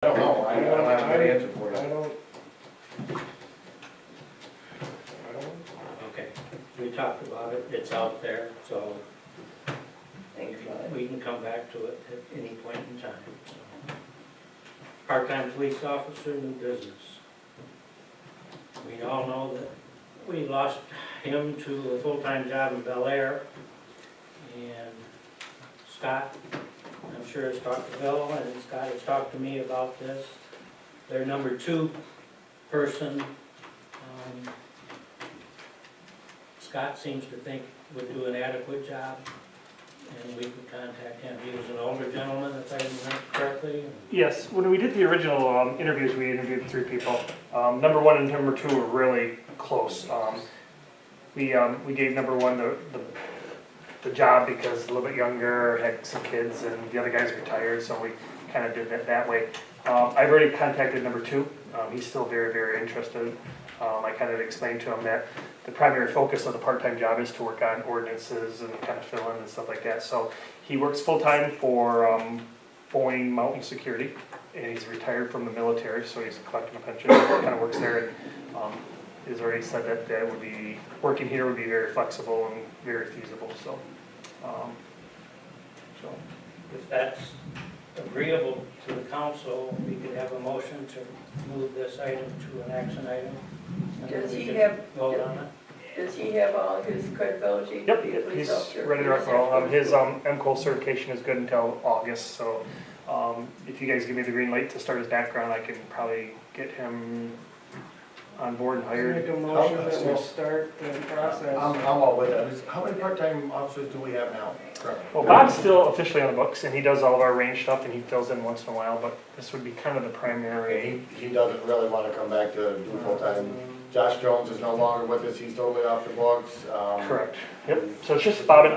I don't know, I don't have a good answer for I you. don't. Okay, we talked about it, it's out there, so we can come back to it at any point in time. So. Part-time police officer, new business. We all know that we lost him to a full-time job in Bel Air. And Scott, I'm sure has talked to Bill, and Scott has talked to me about this. Their number 2 person, Scott seems to think would do an adequate job, and we could contact him. He was an older gentleman, if I remember correctly. Yes, when we did the original interviews, we interviewed 3 people. Number 1 and number 2 were really close. We gave number 1 the job because a little bit younger, had some kids, and the other guy's retired, so we kind of did that way. I've already contacted number 2. He's still very, very interested. I kind of explained to him that the primary focus of the part-time job is to work on ordinances and kind of fill in and stuff like that. So he works full-time for Boeing Mountain Security, and he's retired from the military, so he's collecting a pension, kind of works there, and he's already said that would be, working here would be very flexible and very feasible, so. If that's agreeable to the council, we could have a motion to move this item to an action item. And then Does we he could have- vote on it. Does he have all his credibility to Yep, be a police he's officer? ready to roll. His MCO certification is good until August, so if you guys give me the green light to start his background, I can probably get him on board and hired. Make a motion that we start the process. I'm all with that. How many part-time officers do we have now currently? Well, Bob's still officially on the books, and he does all of our range stuff, and he fills in once in a while, but this would be kind of the primary. He doesn't really want to come back to do full-time. Josh Jones is no longer with us, he's totally off the books. Correct. Yep, so it's just Bob and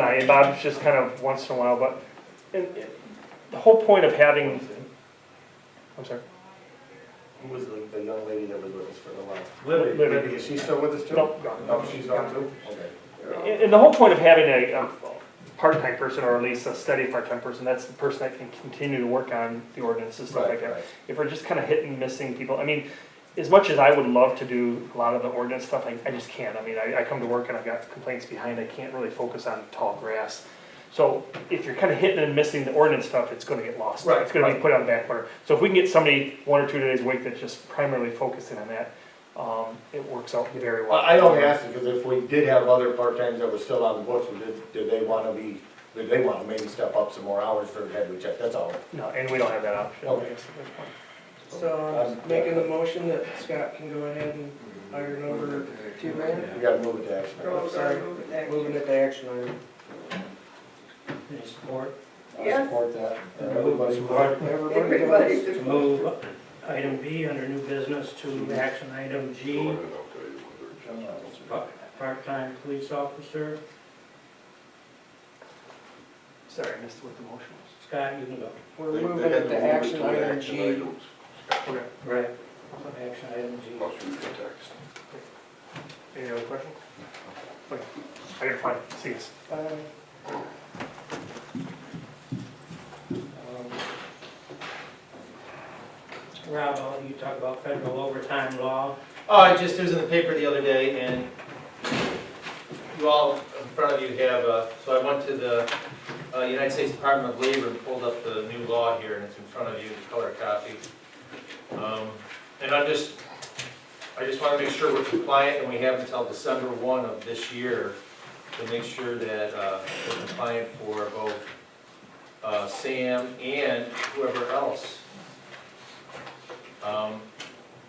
I, and Bob's just kind of once in a while, but the whole point of having, I'm sorry. Who was the young lady that was with us for a while? Libby. Libby, is she still with us too? Nope, gone. No, she's gone too? Okay. And the whole point of having a part-time person, or at least a steady part-time person, that's the person that can continue to work on the ordinances, stuff like that. If we're just kind of hitting missing people, I mean, as much as I would love to do a lot of the ordinance stuff, I just can't. I mean, I come to work and I've got complaints behind, I can't really focus on tall grass. So if you're kind of hitting and missing the ordinance stuff, it's gonna get lost. Right, It's gonna be right. put on the back burner. So if we can get somebody 1 or 2 days a week that's just primarily focusing on that, it works out very well. I only asked because if we did have other part-times that were still on the books, did they want to maybe step up some more hours for head we check, that's all. No, and we don't have that option, I Okay. guess, at this point. So I'm just making the motion that Scott can go ahead and hire number 2 man. We gotta move it to action. Oh, sorry. Moving it to action item. Any support? Yes. Support that. Everybody support Everybody does. to move item B under new business to action item G, part-time police officer. Sorry, I missed what the motion Scott, you can go. We're moving it to action item G. was. Okay. Right. Action item G. Any other questions? Okay, I gotta find, see this. Rob, I'll let you talk about federal overtime law. It just was in the paper the other day, and you all, in front of you have, so I went to the United States Department of Labor and pulled up the new law here, and it's in front of you, the color copy. And I just want to make sure we're compliant, and we have until December 1 of this year to make sure that we're compliant for both Sam and whoever else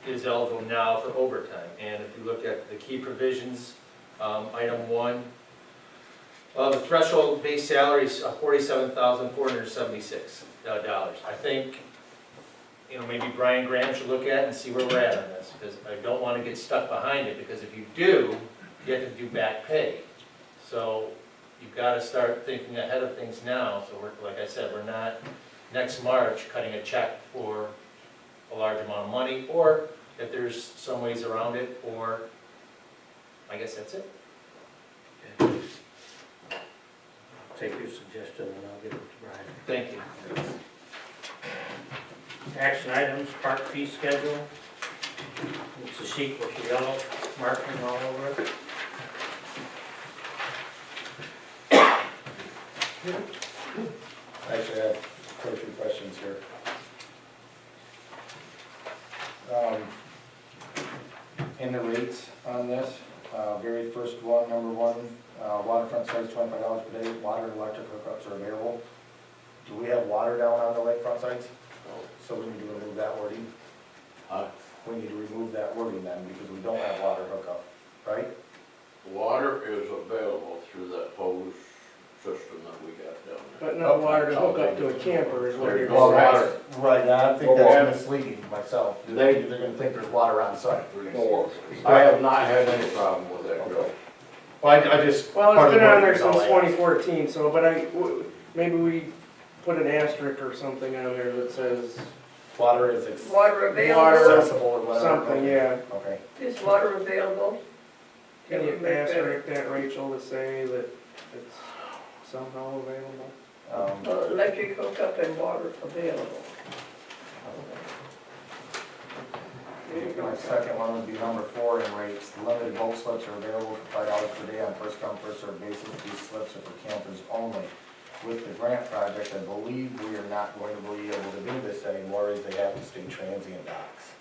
is eligible now for overtime. And if you look at the key provisions, item 1, the threshold base salary is $47,476. I think, maybe Brian Graham should look at and see where we're at on this, because I don't want to get stuck behind it, because if you do, you have to do back pay. So you've got to start thinking ahead of things now. So we're, like I said, we're not next March cutting a check for a large amount of money, or if there's some ways around it, or I guess that's it. Take your suggestion and I'll give it to Brian. Thank you. Action items, park fee schedule. It's a sheet with the yellow marking all over it. Actually, I have quite a few questions here. In the rates on this, very first one, number one, waterfront sites $25 per day, water and electric hookups are available. Do we have water down on the lakefront sites? So we need to remove that wording? We need to remove that wording then, because we don't have water hookup, right? Water is available through that hose system that we got down there. But not water to hook up to a camper is what you're There's no saying. water. Right, I think that's misleading myself. They're gonna think there's water on site. I have not had any problem with that, Joe. Well, I just. Well, part it's of been the on there wording is all since I ask. 2014, so, but maybe we put an asterisk or something on there that says Water is Water available, accessible or whatever. something, yeah. Okay. is water available? Can you Can we make that- asterisk that, Rachel, to say that it's somehow available? Electric hookup and water available. My second one would be number 4 in rates. Limited boat slips are available for $5 per day on first come, first served basis. These slips are for campers only. With the grant project, I believe we are not going to be able to do this anymore, as they have to stay transient docks.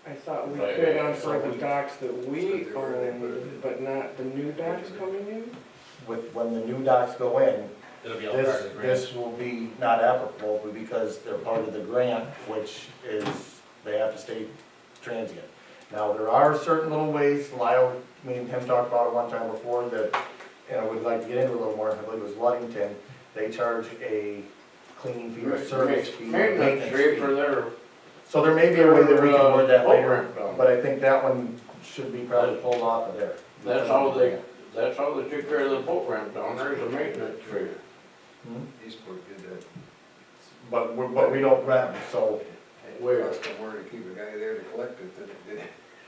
I thought we Right, could on so for the we- docks that we own, but not the new docks coming in? When the new docks go in, It'll be all part of the grant. this will be not applicable because they're part of the grant, which is, they have to stay transient. Now, there are certain little ways, Lyle, me and him talked about it one time before, that, you know, we'd like to get into a little more, I believe it was Luddington, they charge a cleaning fee or service fee, Maintenance fee for fee. their, So there may be a way that we can word that boat later, ramp down. but I think that one should be probably pulled off of there. That's how they take care of the boat ramp down there, is a maintenance fee. Eastport did that. But we don't rent, so. Where? Cost them more to keep a guy there to collect it than it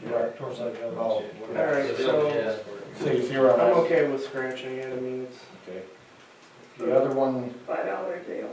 did. Right. Towards that village. Oh, Alright, So, yeah. so So you see where I'm I'm at? okay with scratching it, I mean, it's Okay. The other one, $5 deal.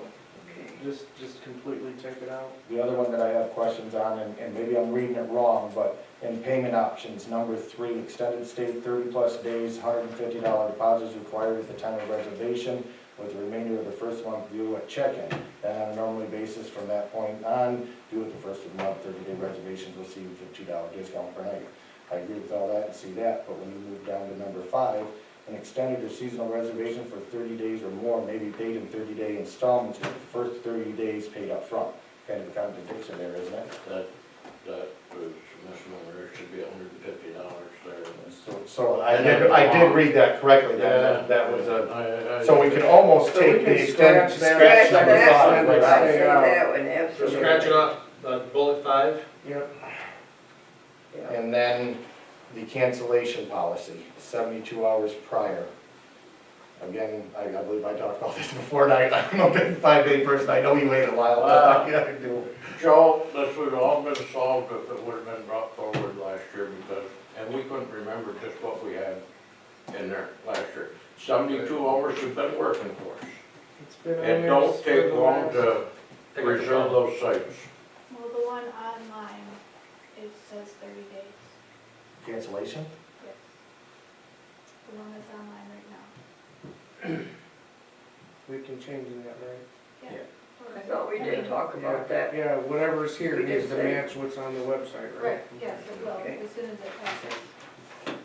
Okay. just completely take it out. the other one that I have questions on, and maybe I'm reading it wrong, but in payment options, number 3, extended stay 30-plus days, $150 deposits required at the time of reservation, with the remainder of the first month due at check-in. Then on a normal basis from that point on, due at the first of the month, 30-day reservations will receive a $2 discount per night. I agree with all that and see that, but when you move down to number 5, an extended or seasonal reservation for 30 days or more may be paid in 30-day installments with the first 30 days paid up front. Kind of a contradiction there, isn't it? That was misnomer, it should be $150 there. So I did read that correctly, then, that was a, I- so we can almost So we take can the extended, scratch scratch Scratch number that 5 one, right I'd out. say that one, So absolutely. scratching off bullet 5, Yep. Yeah. And then the cancellation policy, 72 hours prior. Again, I believe I talked about this before, and I'm a big 5-day person, I know you wait a while, but yeah, I do. Joe, this would all been solved if it would have been brought forward last year because, and we couldn't remember just what we had in there last year. 72 hours we've been working for us. It's been on It there don't for take the long last- to Pick up the reserve phone. those sites. Well, the one online, it says 30 days, Cancellation? yes. The one that's online right now. We can change that, right? Yeah. I thought we did talk about that. Yeah, whatever's here We needs did to say- match what's on the website, right? Right, yes, it will, Okay. as soon as it passes.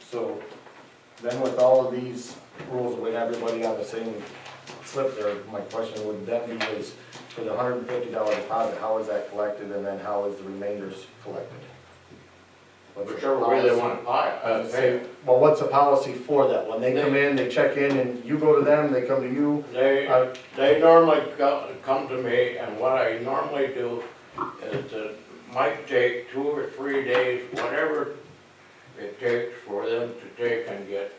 So, then with all of these rules, with everybody on the same slip there, my question would then be is, for the $150 deposit, how is that collected, and then how is the remainders collected? What's the Whichever way they policy? want to pay. Well, what's the policy for that? When they come in, they check in, and you go to them, they come to you? They normally come to me, and what I normally do is it might take 2 or 3 days, whatever it takes for them to take and get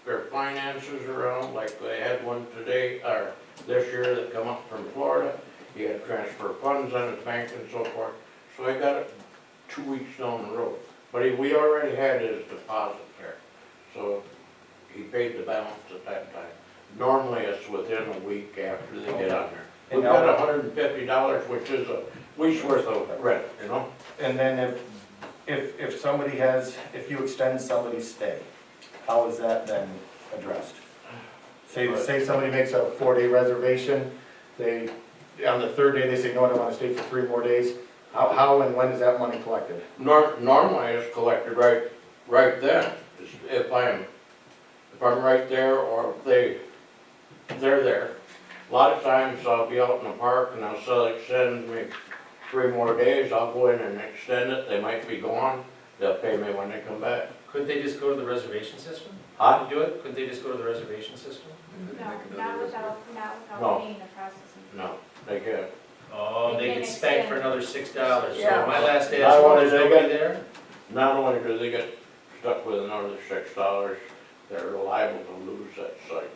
their finances around, like they had one today, or this year that come up from Florida. He had to transfer funds on his bank and so forth, so I got it 2 weeks down the road. But we already had his deposit there, so he paid the balance at that time. Normally, it's within a week after they get on there. we've got $150, which is a week's worth of rent, you know? And then if somebody has, if you extend somebody's stay, how is that then addressed? Say somebody makes a 4-day reservation, they, on the 3rd day, they say, no, I wanna stay for 3 more days. How and when is that money collected? Normally it's collected right then, if I'm right there or if they're there. A lot of times I'll be out in the park and they'll say, extend me 3 more days, I'll go in and extend it, they might be gone, they'll pay me when they come back. Couldn't they just go to the reservation system? Huh? Do it? Couldn't they just go to the reservation system? No, not without No. paying the processing. No, they can't. Oh, they They get can spanked for extend. another $6. So Yeah. my last day Not of school, only there's they nobody get- there? Not only do they get stuck with another $6, they're liable to lose that site.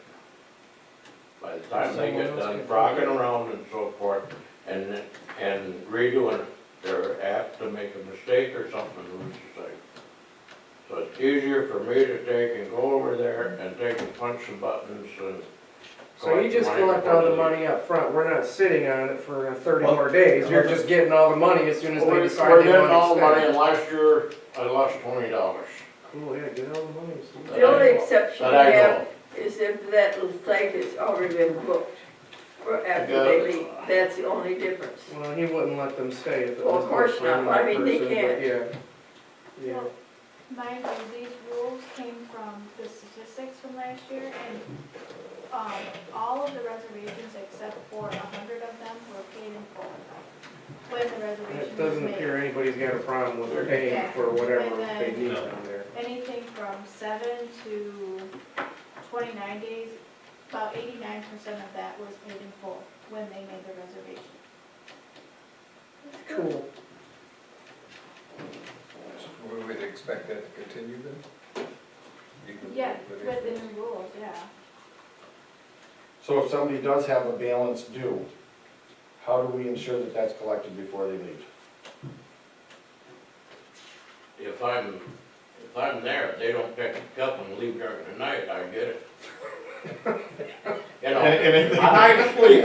By the time they get done frogging around and so forth, and redoing it, they're apt to make a mistake or something and lose the site. So it's easier for me to take and go over there and take and punch some buttons and. So you just collect all the money up front, we're not sitting on it for 30 Well, more days, you're just getting all the money as soon as they We're decide they getting all want the to money, extend. and last year I lost $20. Cool, yeah, get all the money. so- The only exception That we I know have of. is if that little site has already been booked for after they leave. That's the only difference. Well, he wouldn't let them stay if it Well, was. of course booked for not. another I mean, they person, but can't. Yeah. Yeah. Well, mind you, these rules came from the statistics from last year, and, all of the reservations except for 100 of them were paid in full. When the reservation It was doesn't made. appear anybody's got a problem with paying Yeah. for whatever And then- they need No. down there. Anything from 7 to 29 days, about 89% of that was paid in full when they made the reservation. Cool. So we would expect that to continue then? Even Yeah, with with the these new rules, yeah. So if somebody does have a balance due, how do we ensure that that's collected before they leave? If I'm there, if they don't pick it up and leave during the night, I get it. You know, I sleep.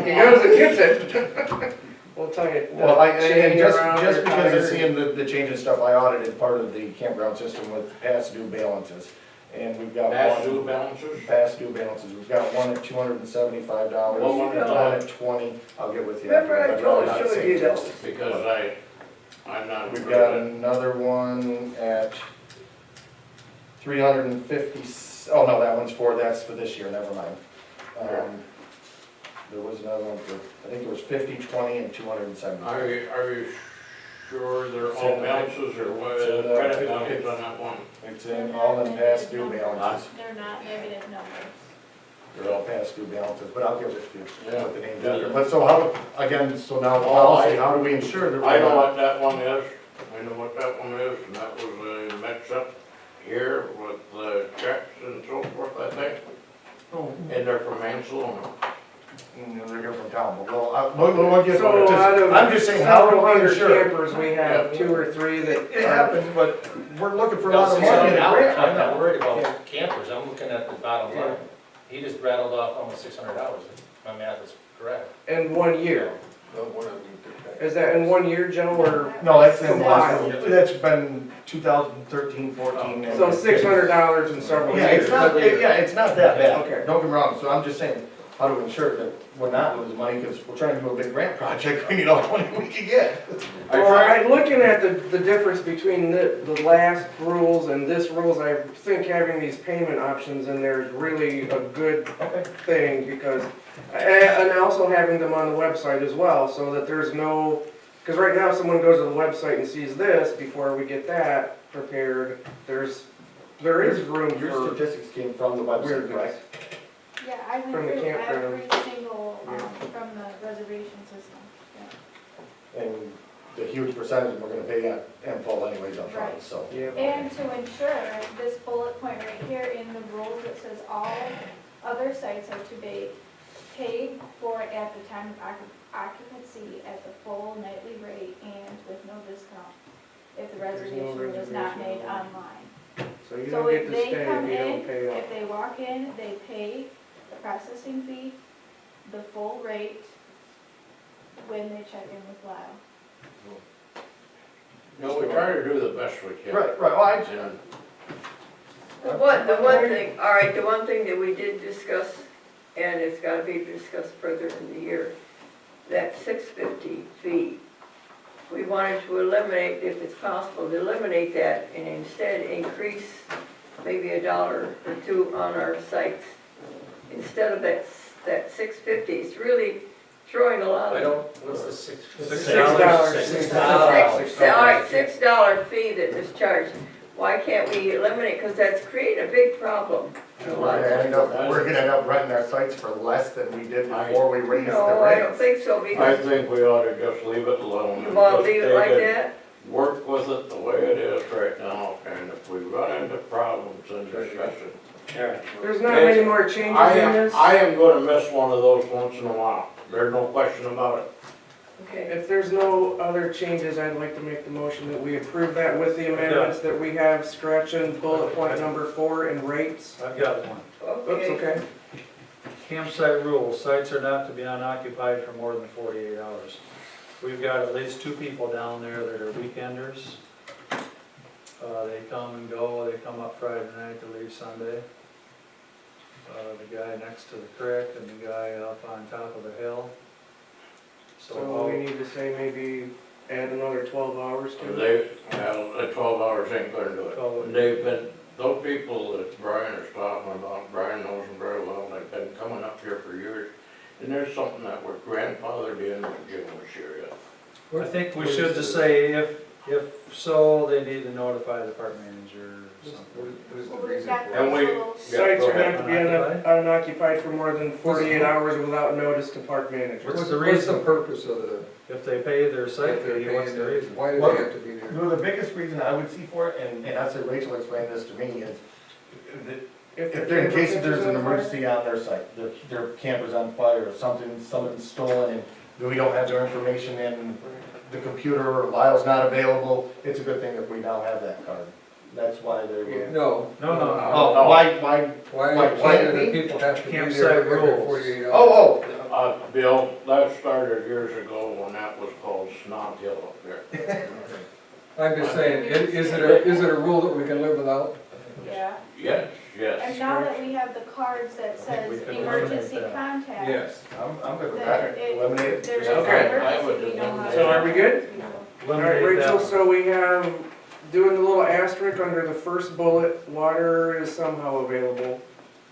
He goes and gets it. We'll tell you. Well, and chain just around just your because tire. of seeing the change in stuff, I audited part of the campground system with past due balances. And we've got Past due one, balances? past due balances, we've got one at $275, Well, one one at 20, I'll get with you. Remember I after, but I'd rather told not you say those. those. Because I'm not. We've got another one at 350, oh no, that's for this year, never mind. There was another one for, I think it was 50, 20, and 270. Are you sure they're It's all in the- balances or what, it's in the- credit values on that one? It's in all in past due balances, They're not negative numbers. they're all past due balances, but I'll give it to you, Yeah. with the names after. But so how, again, so now the Oh, policy, I- how do we ensure that we're I know not? what that one is, and that was a mix-up here with the checks and so forth, I think. Oh. And they're from Mansalona. They're here from town, but we'll get, So out of I'm just saying, how do several we hundred ensure? campers, we have 2 or 3 that. It happens, but we're looking for a lot of money. $600, in a I'm grant. not worried Yeah. about campers, I'm looking at the bottom line. He just rattled off almost $600, if my math is correct. In 1 year. No, one of them took that. Is that in 1 year, Joe, or? No, that's been, Combined. that's been 2013, 14. and- So $600 in several Yeah, years. it's not, it's not that bad. Okay. Don't get me wrong, so I'm just saying, how to ensure that we're not losing money, because we're trying to do a big grant project, we need all the money we can get. Well, I'm looking at the difference between the last rules and this rules, I think having these payment options in there is really a good Okay. thing, because, and also having them on the website as well, so that there's no, because right now, if someone goes to the website and sees this, before we get that prepared, there is room Your for statistics came from the website, weirdness. correct? Yeah, I went From the through campground. every single, from the reservation system, yeah. And the huge percentage we're gonna pay in full anyways up front, Right. so. Yeah. And to ensure, this bullet point right here in the rules, it says all other sites are to be paid for at the time of occupancy at the full nightly rate and with no discount if the There's no reservation was not reservation made online. online. So you So don't get if to they stay come if you don't in, pay up. if they walk in, they pay the processing fee, the full rate, when they check in with Lyle. We try to do the best we can. Right, well, And The one thing, all right, the one thing that we did discuss, and it's gotta be discussed further in the year, that 650 fee. We wanted to eliminate, if it's possible, to eliminate that and instead increase maybe $1 or $2 on our sites. Instead of that 650, it's really throwing a lot I of. don't, What's the six? $6. All right, $6 fee that is charged. Why can't we eliminate, because that's creating a big problem. in a lot of we're gonna end up renting our sites for less than we did before we raised the No, I don't rates. think so, I because think we ought to just leave it alone. you and wanna just leave it take like that? Work with it the way it is right now, and if we run into problems, then discuss it. There's not many more changes in this. I am gonna miss one of those once in a while, there's no question about it. Okay. If there's no other changes, I'd like to make the motion that we approve that with the amendments that we have, scratching bullet point number 4 and rates. I've got one. Oops, Okay. okay. Campsite rules, sites are not to be unoccupied for more than 48 hours. We've got at least 2 people down there that are weekenders. They come and go, they come up Friday night to leave Sunday. The guy next to the creek and the guy up on top of the hill. So we need to say maybe add another 12 hours to it. The 12 hours ain't gonna do it. They've been, those people that Brian is talking about, Brian knows them very well, they've been coming up here for years. And there's something that we're grandfathered in when Jim was here yet. I think we should just say if so, they need to notify the park manager or something. What is the Well, we've reason got for those And we- little- Sites go are ahead. not to be unoccupied for more than 48 hours without notice to park manager. What's the What's the reason? purpose of the, If they pay their site if they're fee, what's paying the it, reason? why do they have to be there? Well, the biggest reason I would see for it, and I said Rachel explained this to me, is that if there, in case there's an emergency on their site, their camper's on fire, or something's stolen, and we don't have their information in the computer, or Lyle's not available, it's a good thing that we now have that card. That's why they're. Yeah. No. No, no. Oh, why, Why can't do the we? people have to be Campsite there every rules. 48 hours? oh, Bill, that started years ago when that was called Snob Hill up there. I'm just saying, is it a rule that we can live without? Yeah, Yes, and yes. now that we have the cards that think we says can emergency eliminate that. contact. Yes. I'm good with Then that, it, eliminate it. there is Okay. an I would emergency, we know how to. So are we good? All right, Eliminate Rachel, that. so we have, doing the little asterisk under the first bullet, water is somehow available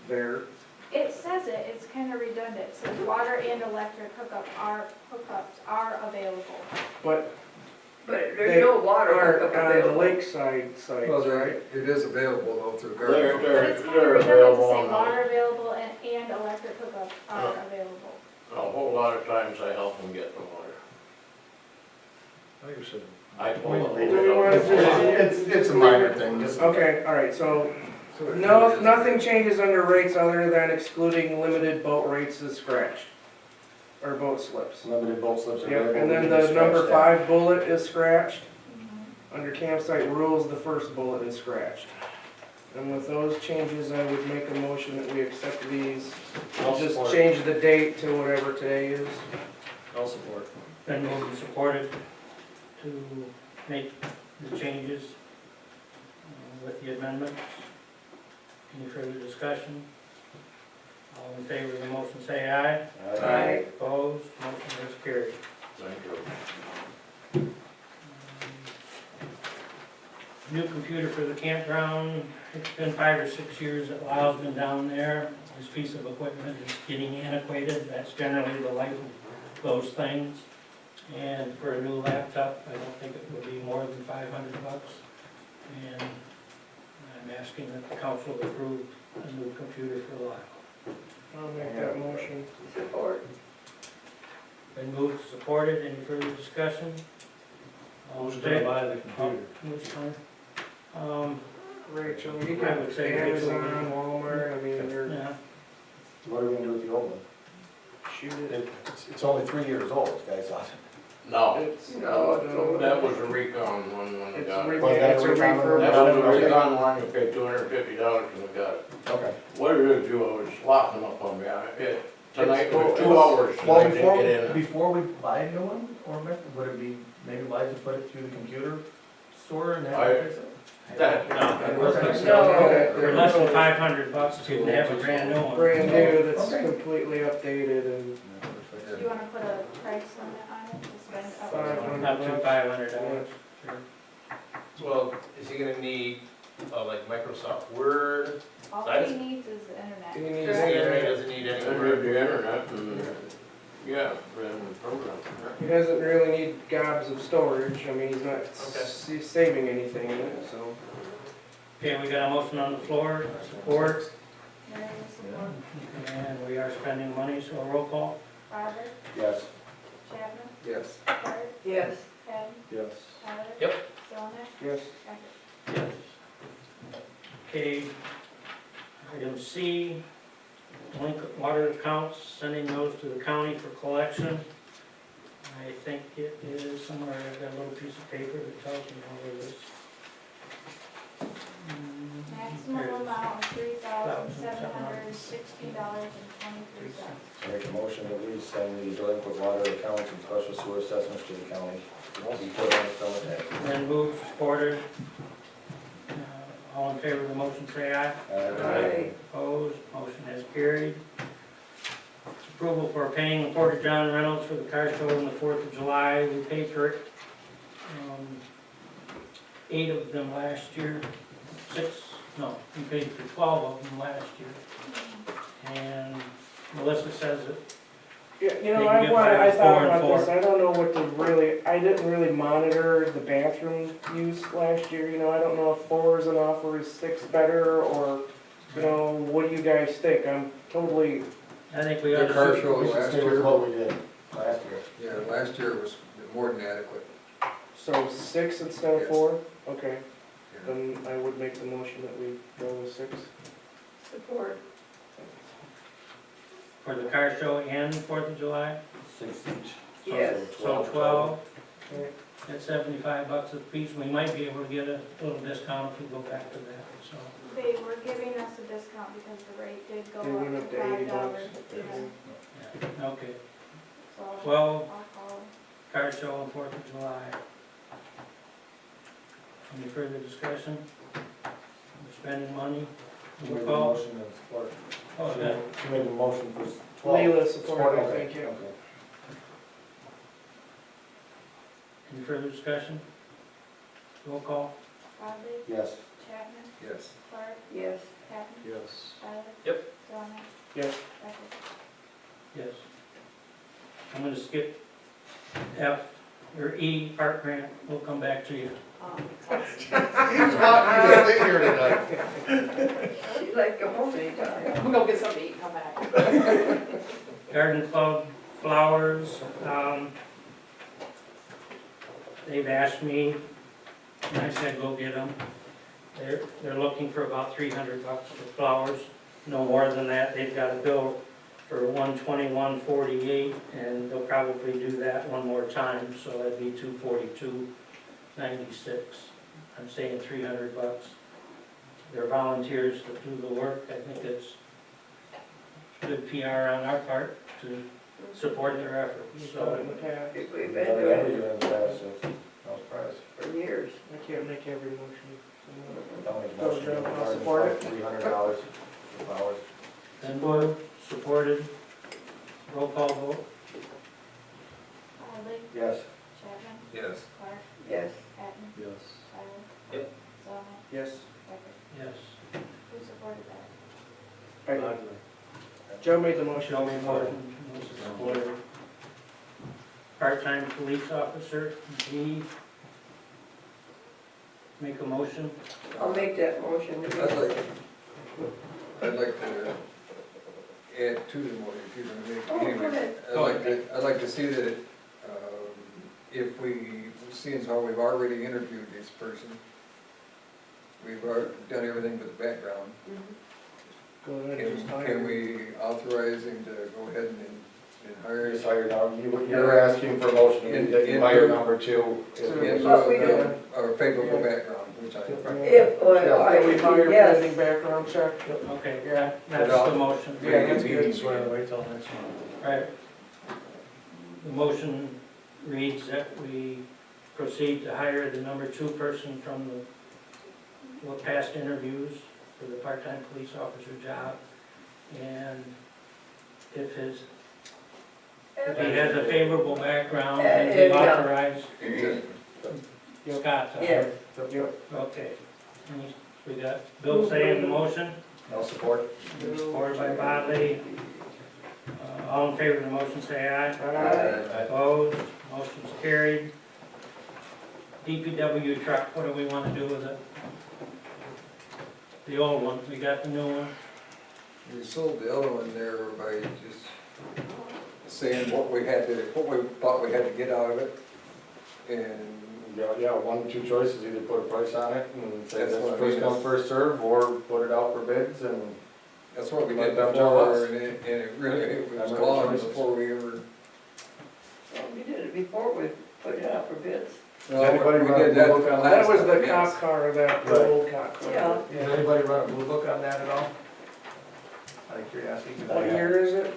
there. It says it, it's kind of redundant, it says water and electric hookups are available. But But They there's no water are hookup on the available. lakeside sites, Well, right? it is available though through They're, garbage. But they're, it's kind they're of redundant to available say on water available and electric hookups are available. a whole lot of times I help them get the water. Oh, you should. I told them. Do we want to just? It's a minor thing, just. Okay, all right, so So it no, is- nothing changes under rates other than excluding limited boat rates is scratched. Or boat slips. Limited boat slips are Yep, available. and then we the can number scratch that. 5 bullet is scratched. Mhm. Under campsite rules, the first bullet is scratched. And with those changes, I would make a motion that we accept these. I'll Just support. change the date to whatever today is. I'll support. Been moved and supported to make the changes with the amendments. Any further discussion? All in favor of the motion, say aye. Aye. Opposed, motion is carried. Thank you. New computer for the campground, it's been 5 or 6 years that Lyle's been down there. This piece of equipment is getting antiquated, that's generally the life of those things. And for a new laptop, I don't think it would be more than $500. And I'm asking that the council approve a new computer for Lyle. I'll make that motion. Support. Been moved, supported, any further discussion? All in Who's gonna favor? buy the computer? Which one? Rachel, you I can would say Rachel. Amazon, Walmart, I mean, they're, Yeah, What are we gonna do with the old one? shoot it. It's only 3 years old, guys. No, It's, No, it's over. that was a recon one when we It's got it. it's a refurb. That was a recon one, you paid $250 and we got it. Okay. What it is, you always locking up on me, it tonight was 2 hours, so Well, I didn't get in. before we buy a new one, or would it be maybe wise to put it through the computer store and have it fix it? That, no. Okay. No, For less than $500, you can have a brand new one. Brand new, that's Okay. completely updated and Do you wanna put a price limit on it to spend up to? $500. Up to $500. Well, is he gonna need, like Microsoft Word? All I he just- needs is the internet. he needs Does he internet. doesn't need any I read Word? the internet and, yeah, and the program. He doesn't really need gobs of storage, I mean, he's not saving anything in it, so. Okay, we got a motion on the floor, support, There is support. and we are spending money, so roll call. Robert, Yes. Chapman, Yes. Clark, Yes, Patton, Yes. Tyler. Yep. Zolnat, Yes. Becker. Yes. Okay, item C, delinquent water accounts, sending those to the county for collection. I think it is somewhere, I've got a little piece of paper that tells me all of this. Maximum amount of $3,760.23. Make a motion that we send the delinquent water accounts and special sewer assessments to the county. Be put on its own tax. Then moved, supported. All in favor of the motion, say aye. Aye. Opposed, motion has carried. Approval for paying the Porter John Reynolds for the car show on the 4th of July. We paid for it, 8 of them last year. We paid for 12 of them last year. And Melissa says that Yeah, you know, They can I get want, by I with thought 4 and about 4. this, I don't know what to really, I didn't really monitor the bathroom use last year, you know, I don't know if 4 is enough or is 6 better, or, you know, what do you guys think? I'm totally, I think we The ought car to, show We should last stick with year, what we did last year. yeah, last year was more than adequate. so 6 instead of 4? Okay, Yeah. then I would make the motion that we go with 6. support. for the car show and 4th of July. 6 each. Yes. So 12, Okay. at $75 a piece. We might be able to get a little discount if we go back to that, so. They were giving us a discount because the rate did go They went up up to to $80. $5. Yeah, Yeah, okay. so 12, I'll call. car show on 4th of July. Any further discussion? We're spending money. You made the Roll call. motion and support. Oh, good. You made the motion for 12. Leila, support, I Okay, think, yeah. okay. Any further discussion? Roll call. Robert, Yes. Chapman, Yes. Clark, Yes, Patton, Yes. Tyler. Yep. Zolnat. Yes. Becker. Yes. I'm gonna skip F, or E, park grant. We'll come back to you. she'd like to go home anytime. I'm gonna go get something to eat, come back. Garden Club flowers, they've asked me, and I said go get them. They're looking for about $300 for flowers, no more than that. They've got a bill for $121.48, and they'll probably do that one more time, so that'd be $242.96. I'm saying $300. They're volunteers to do the work. I think it's good PR on our part to support their efforts, You've done it so. in the past. We've We've been done doing every it year in the past, so no surprise. for years. I can't make every motion. Don't make a So, motion. Joe, I'll Garden support Club, it. $300 for flowers. Then moved, supported, roll call vote. Robert, Yes. Chapman, Yes. Clark, Yes, Patton, Yes. Tyler. Yep. Zolnat. Yes. Becker. Yes. Who supported that? Joe made the motion. Show me motion, Melissa supported. Part-time police officer, D. Make a motion. I'll make that motion. I'd like to add to the motion, if you're Oh, gonna make, go anyway. ahead. I'd like to see that, if we, seeing as how we've already interviewed this person, we've already done everything but the background, Mhm. Go ahead and just hire can him. we authorize him to go ahead and hire? Just hire now, you're asking for a motion In- that you in- hire number 2. So- In But we lieu don't- of a favorable background. which I. If, well, Yeah, we hire yes. pending background check. Okay, Yeah. that's the motion. Yeah, that's good. Wait till next month. Right. The motion reads that we proceed to hire the number 2 person from the past interviews for the part-time police officer job. And if he has a favorable background, then we authorize Scott to hire. Yep. Okay. We got Bill saying the motion, No support? supported by Bodley. All in favor of the motion, say aye. Aye. Opposed, motion's carried. DPW truck, what do we want to do with it? The old one, we got the new one. We sold the other one there by just saying what we thought we had to get out of it. And Yeah, 1 or 2 choices, either put a price on it and say That's that's what I first mean. come, first serve, or put it out for bids and. that's what we Let did them tell us. before, and it really, it was Have no gone choices. before we ever. Well, we did it before, we put it out for bids. No, Anybody we run a did that Blue Book on last That was time, the yes. cop car, that Right. old cop car. Yeah. Does anybody run a blue book on that at all? Out of curiosity. 'Cause I What have- year is it?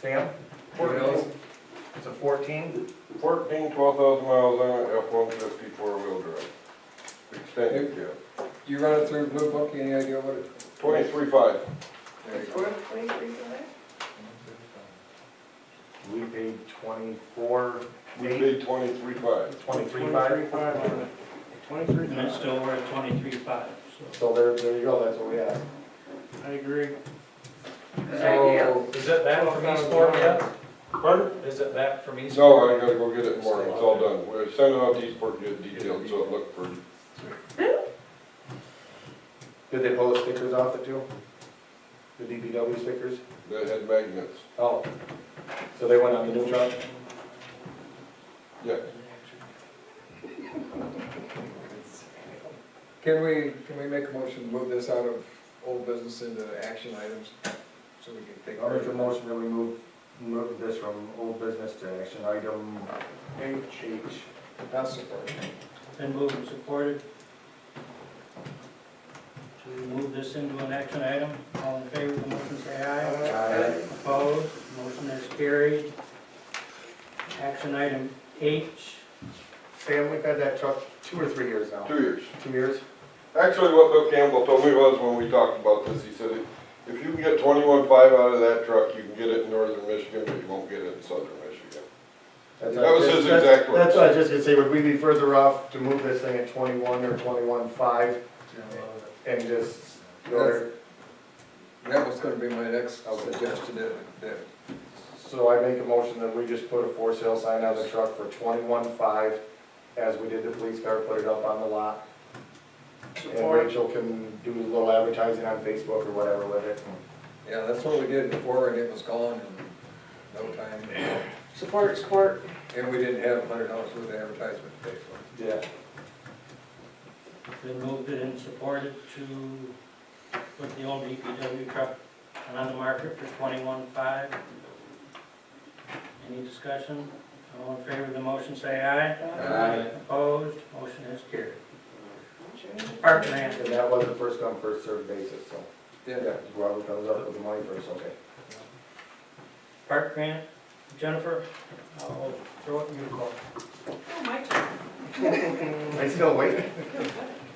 Sam? 14. It's a 14? 14, 12,000 miles on it, F-150 four-wheel drive. Extended cab. You run it through Blue Book, any idea what it? 23.5. There you It's go. worth 23 for that? We paid 24, We paid 23.5. 23.5. 23.5 on it. 23. And it's still worth 23.5, so. So there you go, that's what we asked. I agree. Good idea. So, Is it back from Eastport yet? Pardon? Is it back from Eastport? No, I gotta go get it tomorrow, it's all done. We're sending out these for get detailed, so it look pretty. Did they pull the stickers off it too? The DPW stickers? That had magnets. Oh, so they went on the new truck? Yeah. can we make a motion to move this out of old business into action items? So we can take. I'll make a motion that we move this from old business to action item H. Not support. Been moved and supported to move this into an action item. All in favor of the motion, say aye. Aye. Opposed, motion is carried. Action item H. Sam, we've had that truck 2 or 3 years now. 2 years. 2 years? Actually, what Bill Campbell told me was when we talked about this, he said, if you can get 21.5 out of that truck, you can get it in northern Michigan, but you won't get it in southern Michigan. That was his exact words. That's what I was just gonna say, would we be further off to move this thing at 21 or 21.5 and just go there? That was gonna be my next suggestion, that So I make a motion that we just put a for sale sign on the truck for 21.5, as we did the police car, put it up on the lot. And Support. Rachel can do a little advertising on Facebook or whatever with it. yeah, that's what we did before, and it was gone in no time. Support, support. And we didn't have $100 worth of advertisement to pay for. Yeah. Been moved it and supported to put the old DPW truck on the market for 21.5. Any discussion? All in favor of the motion, say aye. Aye. Opposed, motion is carried. Park grant, And that was a first come, first served basis, so, Yeah, yeah, whoever comes up with the money first, okay. park grant, Jennifer, I'll throw it in your call. Oh, my turn. They still waiting?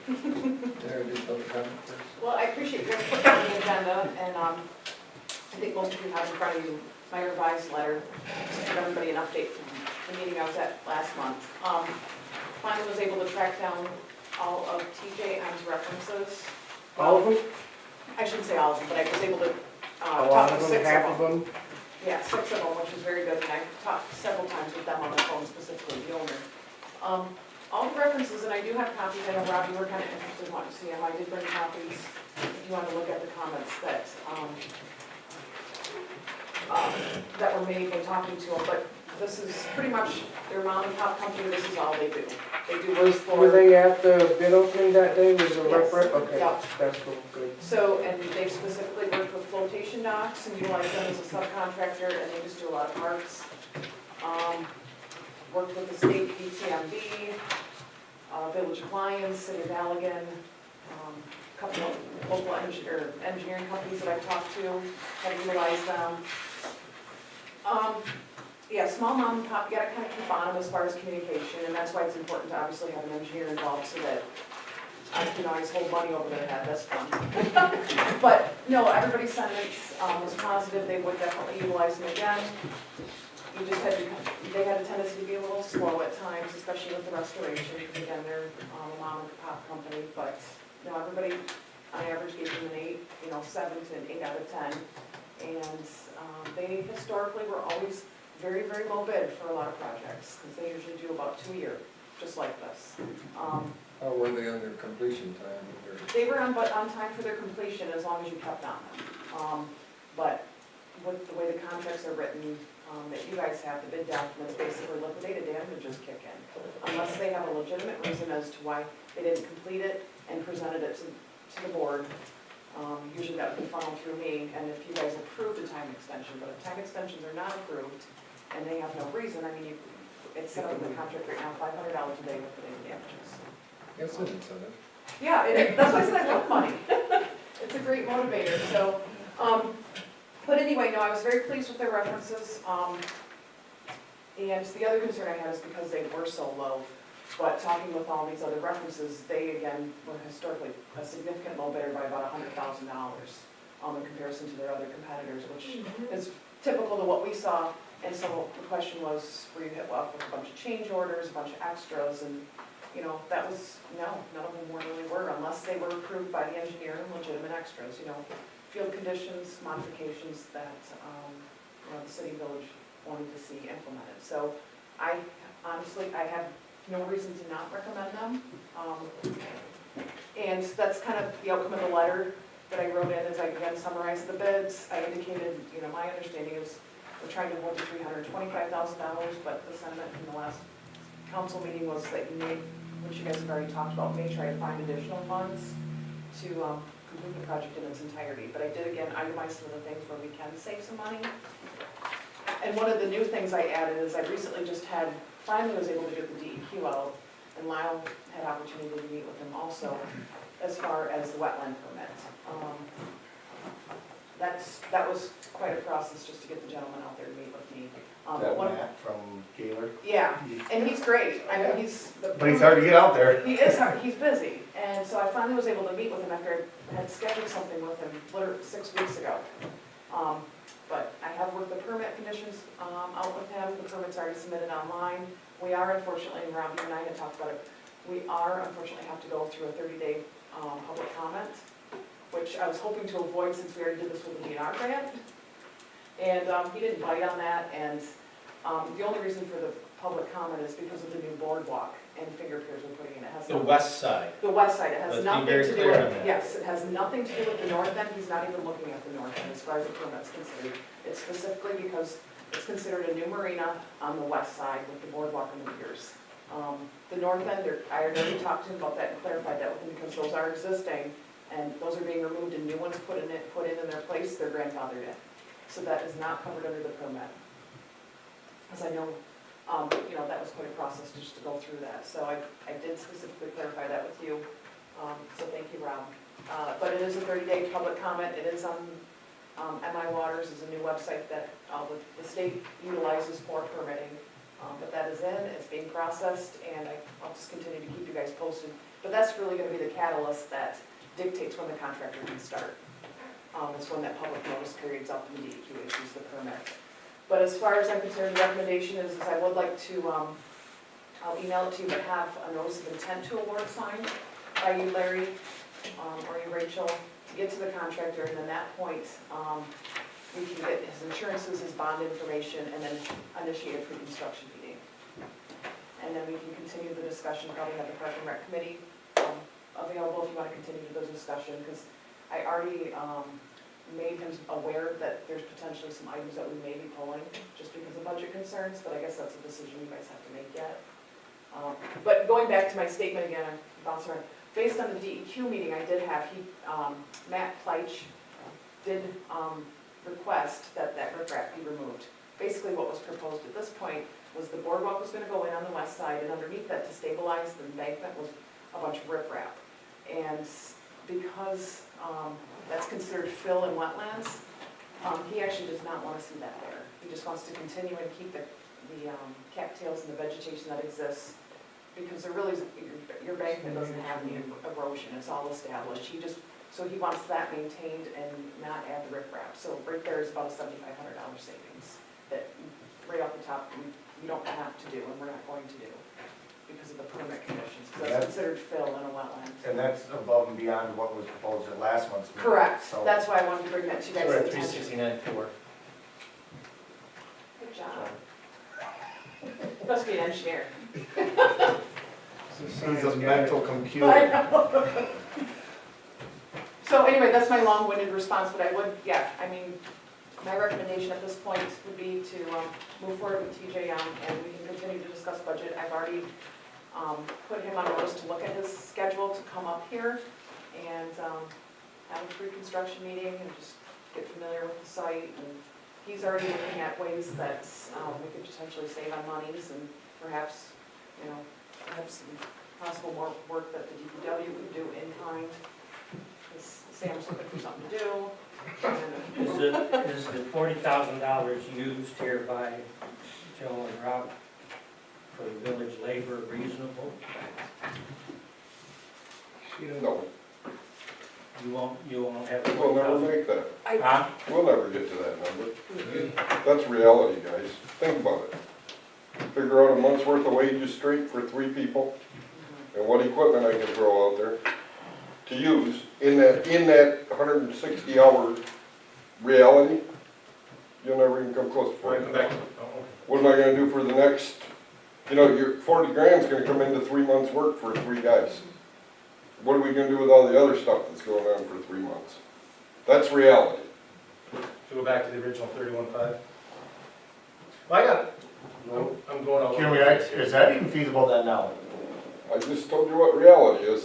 there, just other comments. Well, I appreciate you guys putting on the agenda, and I think most of you have in front of you my revised letter, just to give everybody an update from the meeting I was at last month. Finally was able to track down all of TJ M's references. All of them? I shouldn't say all of them, but I was able to A talk lot to of them, 6 half of of them. them? Yeah, 6 of them, which was very good, and I talked several times with them on the phone, specifically the owner. All the references, and I do have copies, I know Rob, you were kind of interested in wanting to see them, I did bring copies, if you want to look at the comments that were made when talking to them, but this is pretty much their mom and pop company, this is all they do. They do work for. Were they at the bid opening that day? Was the Yes. rep? Okay, Yeah. that's cool, good. So, and they specifically work with flotation docks and utilize them as a subcontractor, and they just do a lot of parts. Worked with the state PTMB. Village of Lyons, City of Allegan, a couple of local engineering companies that I've talked to have utilized them. Yeah, small mom and pop, you gotta kind of keep on them as far as communication, and that's why it's important to obviously have an engineer involved so that I can always hold money over their head, that's fun. But, no, everybody's sentiments was positive, they would definitely utilize them again. You just had to, they had a tendency to be a little slow at times, especially with the restoration, because again, they're a mom and pop company, but, no, everybody on average gave them an 8, 7 to an 8 out of 10. And they historically were always very, very low bid for a lot of projects, because they usually do about 2 a year, just like this. How were they on their completion time? They were on time for their completion as long as you kept on them. But with the way the contracts are written, that you guys have, the bid documents, basically liquidated damages kick in. Unless they have a legitimate reason as to why they didn't complete it and presented it to the board. Usually that would be funneled through me, and if you guys approve the time extension, but if time extensions are not approved and they have no reason, I mean, it's set up in the contract right now, $500 a day liquidated damages. That's an incentive. Yeah, that's why I said I love money. It's a great motivator, so, but anyway, no, I was very pleased with their references. And the other concern I had is because they were so low, but talking with all these other references, they again were historically a significant low bidder by about $100,000 in comparison to their other competitors, which is typical to what we saw. And so the question was, were you hit up with a bunch of change orders, a bunch of extras, and that was, no, none of them really were, unless they were approved by the engineer and legitimate extras, field conditions, modifications that, the city village wanted to see implemented. So I have no reason to not recommend them. And that's kind of the outcome of the letter that I wrote in as I again summarized the bids. I indicated, my understanding is we're trying to hold to $325,000, but the sentiment from the last council meeting was that you may, which you guys have already talked about, may try to find additional funds to complete the project in its entirety. But I did again itemize some of the things where we can save some money. And one of the new things I added is I recently finally was able to get the DEQ out, and Lyle had opportunity to meet with him also as far as the wetland permit. That was quite a process just to get the gentleman out there to meet with me. That Matt from Gaylor. Yeah, and he's great. I mean, But he's hard to get out there. He is hard, he's busy. And so I finally was able to meet with him after I had scheduled something with him literally 6 weeks ago. But I have worked the permit conditions out with him. The permit's already submitted online. We are unfortunately, and Rob, you and I had talked about it, we are unfortunately have to go through a 30-day public comment, which I was hoping to avoid since we already did this with the DNR grant. And he didn't bite on that, and the only reason for the public comment is because of the new boardwalk and finger piers we're putting in. It has The west side. The west side, it has Let's be nothing very to do clear on with, that. yes, it has nothing to do with the north end. He's not even looking at the north end as far as the permit's considered. It's specifically because it's considered a new marina on the west side with the boardwalk and the piers. The north end, I already talked to him about that and clarified that with him because those are existing and those are being removed and new ones put in their place, they're grandfathered in. So that is not covered under the permit. As I know, that was quite a process just to go through that. So I did specifically clarify that with you. So thank you, Rob. But it is a 30-day public comment. It is on MI Waters is a new website that the state utilizes for permitting. But that is in, it's being processed, and I'll just continue to keep you guys posted. But that's really going to be the catalyst that dictates when the contractor can start. It's when that public notice period's up and the DEQ issues the permit. But as far as I'm concerned, the recommendation is I would like to, I'll email it to you, but have a notice of intent to award signed by you, Larry, or you, Rachel, to get to the contractor, and at that point, we can get his insurances, his bond information, and then initiate a pre-construction meeting. And then we can continue the discussion, probably have the Park and Rec Committee available if you want to continue the discussion, because I already made him aware that there's potentially some items that we may be pulling just because of budget concerns, but I guess that's a decision you guys have to make yet. But going back to my statement again, I'm bouncing around. Based on the DEQ meeting I did have, Matt Pleich did request that riprap be removed. Basically what was proposed at this point was the boardwalk was gonna go in on the west side, and underneath that, to stabilize the embankment, was a bunch of riprap. And because that's considered fill in wetlands, he actually does not want to see that there. He just wants to continue and keep the cattails and the vegetation that exists, because there really, your embankment doesn't have any erosion, it's all established. So he wants that maintained and not add the riprap. So right there is about a $7,500 savings that right off the top, we don't have to do, and we're not going to do, because of the permit conditions, because that's considered fill in a wetland. And that's above and beyond what was proposed at last month's meeting. Correct, So- that's why I wanted to bring that to you guys' We're at attention. 369.4. Good job. Must be an engineer. He's a mental computer. I know. So anyway, that's my long-winded response, but I would, yeah, I mean, my recommendation at this point would be to move forward with TJ Young, and we can continue to discuss budget. I've already put him on notice to look at his schedule to come up here and have a pre-construction meeting and just get familiar with the site. And he's already looking at ways that we could potentially save on monies and perhaps, you know, have some possible more work that the DPW could do in kind. Sam's looking for something to do. Is the $40,000 used here by Joe and Rob for the village labor reasonable? No, You won't have. we'll never make that. Huh? We'll never get to that number. That's reality, guys. Think about it. Figure out a month's worth of wages straight for 3 people and what equipment I can throw out there to use in that 160-hour reality. You'll never even come close to Before I come back, 40,000. oh, okay. What am I gonna do for the next, your 40 grand's gonna come into 3 months' work for 3 guys. What are we gonna do with all the other stuff that's going on for 3 months? That's reality. To go back to the original 31.5. Well, I'm going all Can over we, the place here. is that even feasible then now? I just told you what reality is,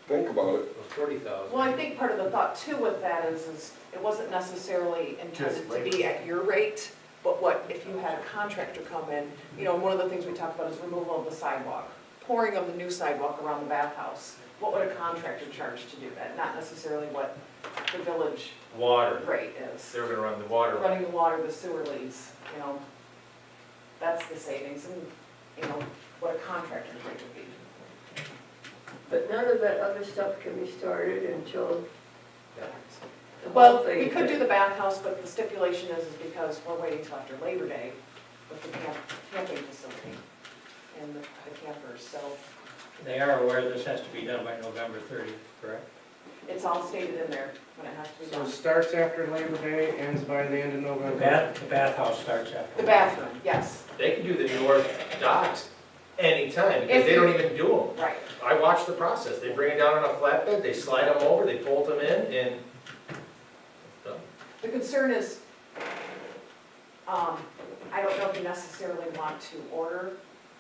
think about it. 40,000. Well, I think part of the thought too with that is it wasn't necessarily intended to be at your rate, but what if you had a contractor come in, one of the things we talked about is removal of the sidewalk, pouring of the new sidewalk around the bathhouse. What would a contractor charge to do that? Not necessarily what the village Water. rate is. They were gonna run the water. Running the water, the sewer leads, that's the savings and, what a contractor rate would be. But none of that other stuff can be started until the whole Well, thing. we could do the bathhouse, but the stipulation is because we're waiting till after Labor Day with the camping facility and the campers, so They are aware this has to be done by November 30th, correct? it's all stated in there when it has to be So it done. starts after Labor Day, ends by the end of The November. bathhouse starts after. The bathroom, yes, They can do the north docks anytime, because they don't even do them. right. I watch the process. They bring it down on a flatbed, they slide them over, they bolt them in, and it's done. The concern is, I don't know if you necessarily want to order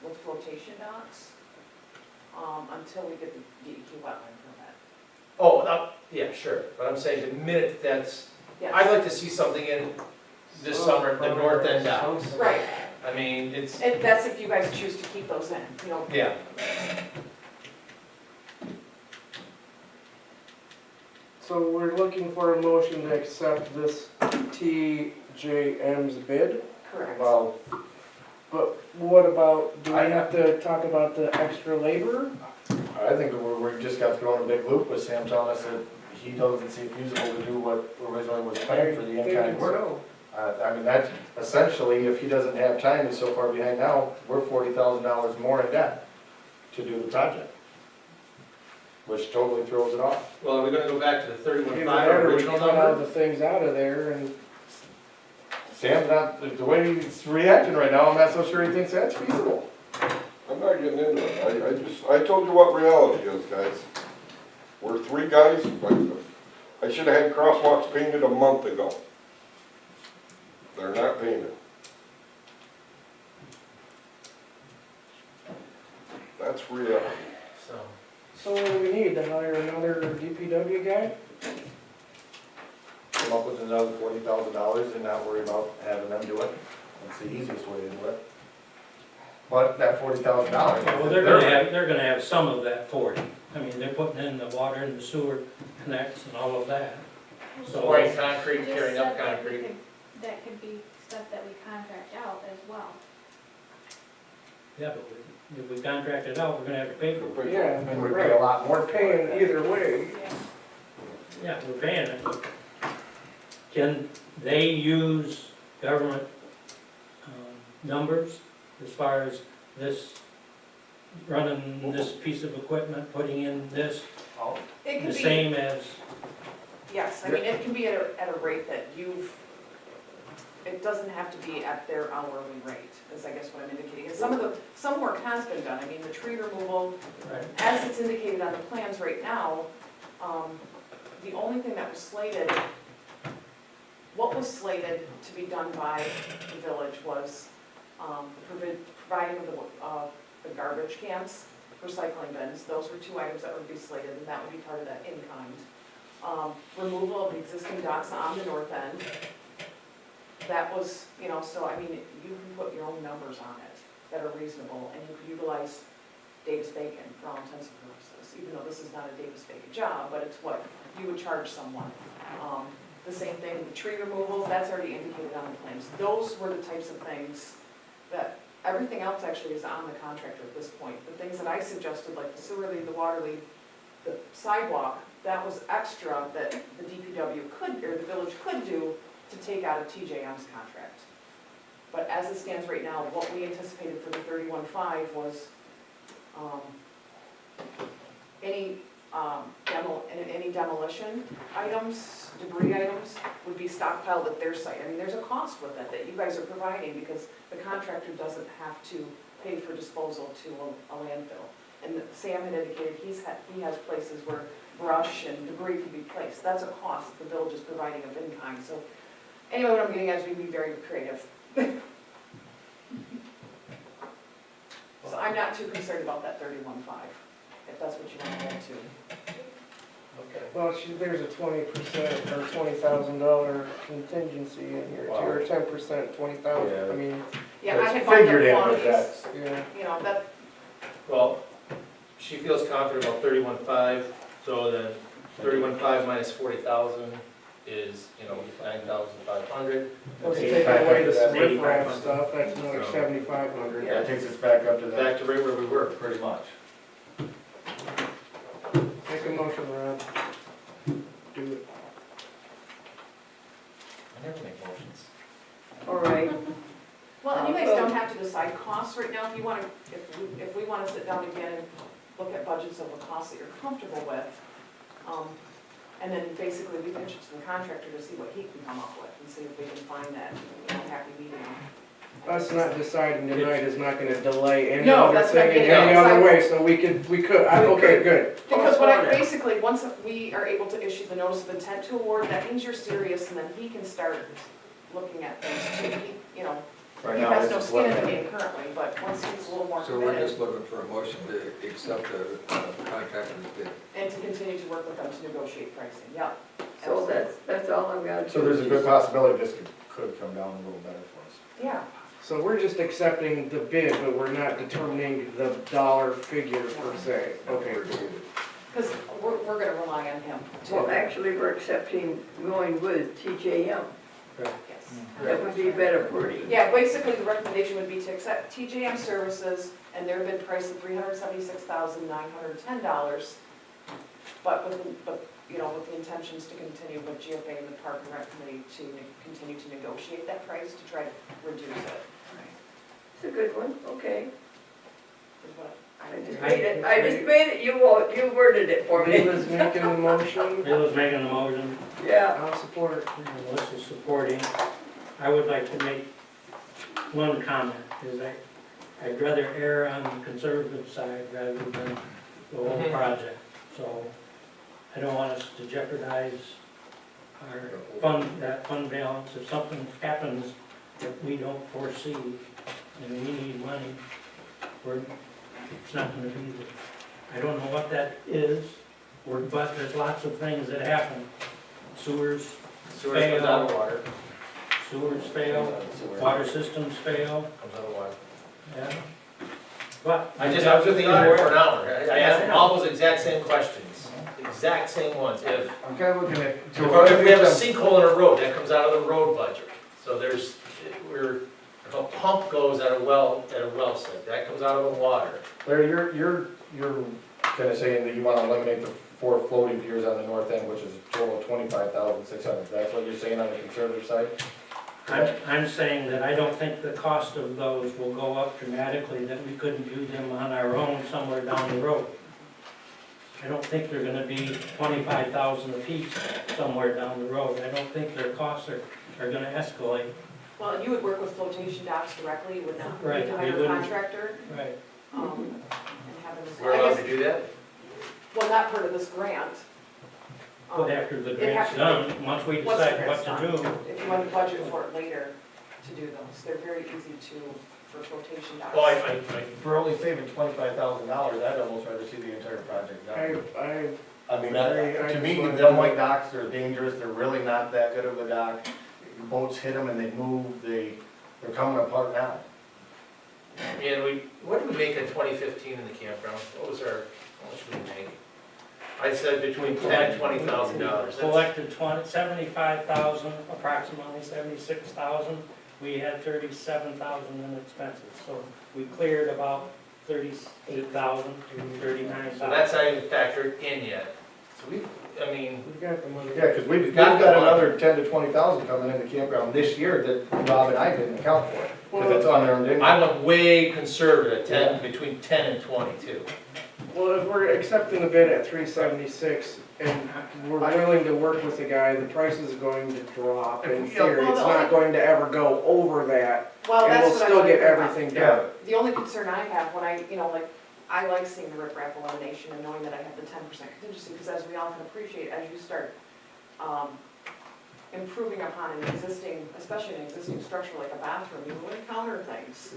with flotation docks until we get the DEQ wetland permit. Oh, yeah, sure, but I'm saying the minute that's, Yes. I'd like to see something in this summer, the north end docks. Right, I mean, it's, and that's if you guys choose to keep those in, yeah. So we're looking for a motion to accept this TJM's bid, correct. Well, but what about, do we have to talk about the extra labor? I think we just got thrown a big loop with Sam telling us that he doesn't see it feasible to do what originally was planned for the in-kind work. So, I mean, that's essentially, if he doesn't have time, he's so far behind now, we're $40,000 more in debt to do the project, which totally throws it off. Well, are we gonna go back to the Either 31.5 that or we original cut all number? the things out of there and Sam's not, the way he's reacting right now, I'm not so sure he thinks that's feasible. I'm not getting into it. I told you what reality is, guys. We're 3 guys. I should have had crosswalks painted a month ago. They're not painted. That's reality. so what do we need, to hire another DPW guy? Come up with another $40,000 and not worry about having them do it. That's the easiest way to do it. But that $40,000. Well, they're gonna have some of that 40. I mean, they're putting in the water and the sewer connects and all of that. So, Pouring concrete, Just tearing up said that we concrete. could- That could be stuff that we contract out as well. yeah, but if we contract it out, we're gonna have to pay for it. Yeah, And we pay a lot more for paying it. either way. Yeah, we're paying it. Can they use government numbers as far as this, running this piece of equipment, putting in this, It the could be, same as, yes, I mean, it can be at a rate that it doesn't have to be at their hourly rate, is I guess what I'm indicating. And some work has been done, I mean, the tree removal, right? as it's indicated on the plans right now, the only thing that was slated, what was slated to be done by the village was providing of the garbage cans, recycling bins. Those were 2 items that would be slated, and that would be part of that in-kind. Removal of the existing docks on the north end. That was, so I mean, you can put your own numbers on it that are reasonable, and you could utilize Davis-Bacon for all intents and purposes, even though this is not a Davis-Bacon job, but it's what you would charge someone. The same thing, the tree removal, that's already indicated on the plans. Those were the types of things that, everything else actually is on the contractor at this point. The things that I suggested, like the sewer lead, the water lead, the sidewalk, that was extra that the DPW could, or the village could do to take out of TJM's contract. But as it stands right now, what we anticipated for the 31.5 was any demolition items, debris items would be stockpiled at their site. I mean, there's a cost with it that you guys are providing because the contractor doesn't have to pay for disposal to a landfill. And Sam had indicated he has places where brush and debris can be placed. That's a cost the village is providing of in-kind. So anyway, what I'm getting at is we'd be very creative. So I'm not too concerned about that 31.5, if that's what you want to hold to. Okay. Well, there's a 20% or $20,000 contingency in here too, or 10%, 20,000. Yeah. I mean, Yeah, I It's had bumped figured in, up but quantities, that's, yeah. Well, she feels confident about 31.5, so then 31.5 minus 40,000 is, 9,500. Once you take away the That's riprap 8,500. stuff, that's another So- 7,500. that takes us back up to that. Back to right where we were. Pretty much. Make a motion, Rob. Do it. I never make motions. All right, Well, and you guys don't have to decide costs right now. If you want to, if we want to sit down again and look at budgets of the costs that you're comfortable with, and then basically we can pitch it to the contractor to see what he can come up with and see if we can find that, happy medium. Us not deciding tonight is not gonna delay any No, other that's what I'm thing in getting any at. other way, so we could, okay, good. Because what I, basically, once we are able to issue the notice of intent to award, that means you're serious, and then he can start looking at things too. He Right he now, has it's no just skin in the looking game currently, but once he's a little more So we're just committed, looking for a motion to accept the contractor's bid. and to continue to work with them to negotiate pricing, yeah. so that's all I've got to do. So there's a good possibility this could come down a little better for us. Yeah, So we're just accepting the bid, but we're not determining the dollar figure per se. Okay. because we're gonna rely on him too. Well, actually, we're accepting going with TJM. Yes. That would be better for you. Yeah, basically, the recommendation would be to accept TJM services and their bid price of $376,910, but with the intentions to continue with GFA and the Park and Rec Committee to continue to negotiate that price to try to reduce it. It's a good one, okay. Is what I just made it, you worded it for me. Lila's making the motion. Bill is making a motion, Yeah, I'll support. and Melissa's supporting. I would like to make one comment, is I'd rather err on the conservative side rather than the whole project. So I don't want us to jeopardize our fund balance. If something happens that we don't foresee and we need money, it's not gonna be there. I don't know what that is, but there's lots of things that happen. Sewers Sewer comes out of water. fail, water systems fail, Comes out of water. yeah. But. I was with the auditor for an hour. I asked them all those exact same questions, exact same ones. If I'm kind of looking at. If we have a sinkhole in a road, that comes out of the road budget. So if a pump goes at a well site, that comes out of the water. Larry, you're kind of saying that you want to eliminate the 4 floating piers on the north end, which is a total of 25,600. That's what you're saying on the conservative side? I'm saying that I don't think the cost of those will go up dramatically, that we couldn't do them on our own somewhere down the road. I don't think they're gonna be 25,000 apiece somewhere down the road. I don't think their costs are gonna escalate. Well, and you would work with flotation docks directly, you would not Right, need to we hire a wouldn't- contractor, Right. and have them. We're allowed to do that? Well, not part of this grant. But after the It'd have grant's to done, once we Once the decide what grant's to do, done, if you want to budget for it later to do those, they're very easy for flotation docks. Well, For only saving $25,000, I'd almost rather see the entire project done. I mean, to me, them white docks are dangerous, they're really not that good of a dock. Boats hit them and they move, they're coming apart now. and what did we make in 2015 in the campground? What much did we make? I said between $10,000 and $20,000. collected 75,000, approximately 76,000. We had 37,000 in expenses, so we cleared about 38,000 to 39,000. So that's not even factored in yet. So We've got the money. Yeah, because we've got got the another 10 to 20,000 coming in the campground this year that Rob and I didn't account for. Because it's unearned income. I went way conservative, between 10 and 22. Well, if we're accepting the bid at 376 and we're willing to work with the guy, the price is going to drop in theory. Well, It's the not only- going to ever go over that, Well, and that's we'll what I still wanted get to bring up. everything Yeah. done. The only concern I have when I like seeing the riprap elimination and knowing that I have the 10% contingency, because as we all can appreciate, as you start improving upon an existing, especially an existing structure like a bathroom, you will encounter things.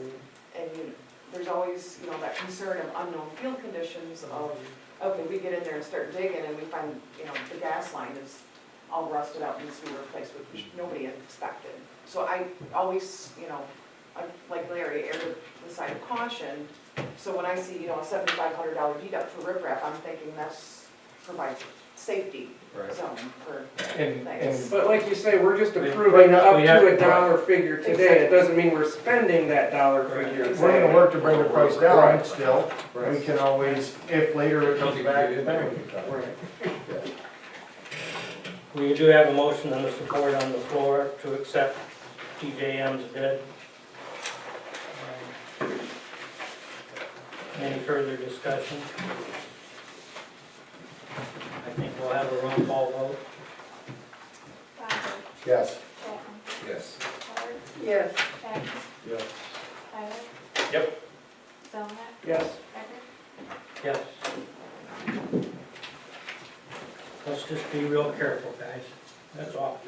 And there's always, that concern of unknown field conditions of, okay, we get in there and start digging and we find, the gas line is all rusted out and needs to be replaced, which nobody had expected. So I always, like Larry, err to the side of caution. So when I see, a $7,500 deduct for riprap, I'm thinking that's provides safety Right. zone for And- things. But like you say, we're just Right approving now, up we to have- a dollar figure today. It doesn't mean we're spending that dollar figure. We're gonna work to bring the price down Right. still. We can always, if later it comes back, then we can cut it. Right. We do have a motion and a support on the floor to accept TJM's bid. Any further discussion? I think we'll have a roll call vote. Bachman, Yes. Chapman, Yes. Howard, yes, Patton, Yes. Tyler. Yep. Zelnat, Yes. Becker. Yes. Let's just be real careful, guys. That's all.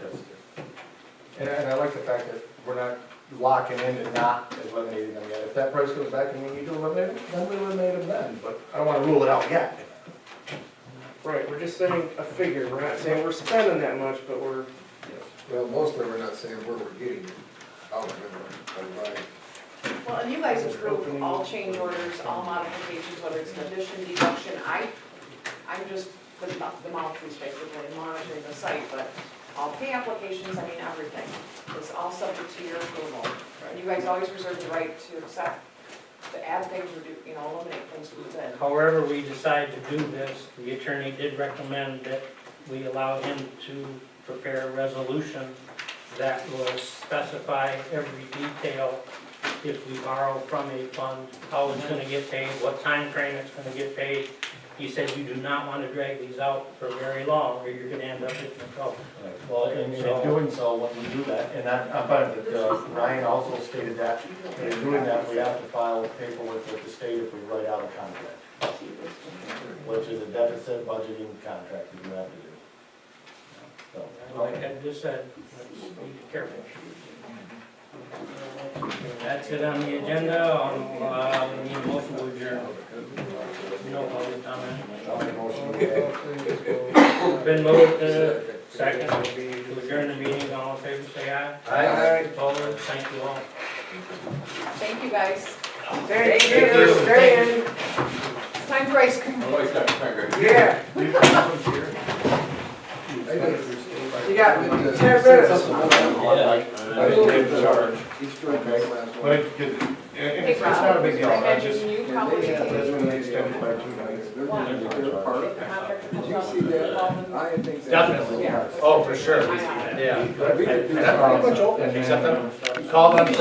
And I like the fact that we're not locking into not eliminating them yet. If that price goes back and we need to eliminate them, then we eliminate them then, but I don't wanna rule it out yet. Right, we're just saying a figure. We're not saying we're spending that much, but we're, Well, mostly we're not saying where we're getting it out of it. Well, and you guys approve all change orders, all modifications, whether it's an addition, deduction. I'm just putting up the mouthpiece basically and monitoring the site, but all pay applications, everything. It's all subject to your approval. And you guys always reserve the right to accept, to add things or do, eliminate things to the bid. However we decide to do this, the attorney did recommend that we allow him to prepare a resolution that will specify every detail if we borrow from a fund, how it's gonna get paid, what time frame it's gonna get paid. He said you do not want to drag these out for very long, or you're gonna end up in trouble. Well, and in doing so, when we do that, and I'm fine with that, Ryan also stated that, in doing that, we have to file paperwork with the state if we write out a contract, which is a deficit budgeting contract that you have to do. So, Like I just said, let's be careful. That's it on the agenda. We need a motion to adjourn. No public comment. I'll make a motion to Been moved, second, to adjourn the meeting. All in favor, say aye. Aye. Opposed, thank you all. Thank you, guys. Thank Thank you you. for staying. It's time for ice cream. Always got to finger. Yeah. You got 10 minutes. I didn't take the charge. Each drink is the last one. But it's Rob, not a big deal, I I just, imagine you probably that's take when they extended by 2 nights. They're gonna do their part. the contractor Did comes you out see and that? involved in- I think that. Definitely. Yeah. Oh, for sure, I know. yeah. We could do And I'm pretty much something. open, except I'm called on Friday.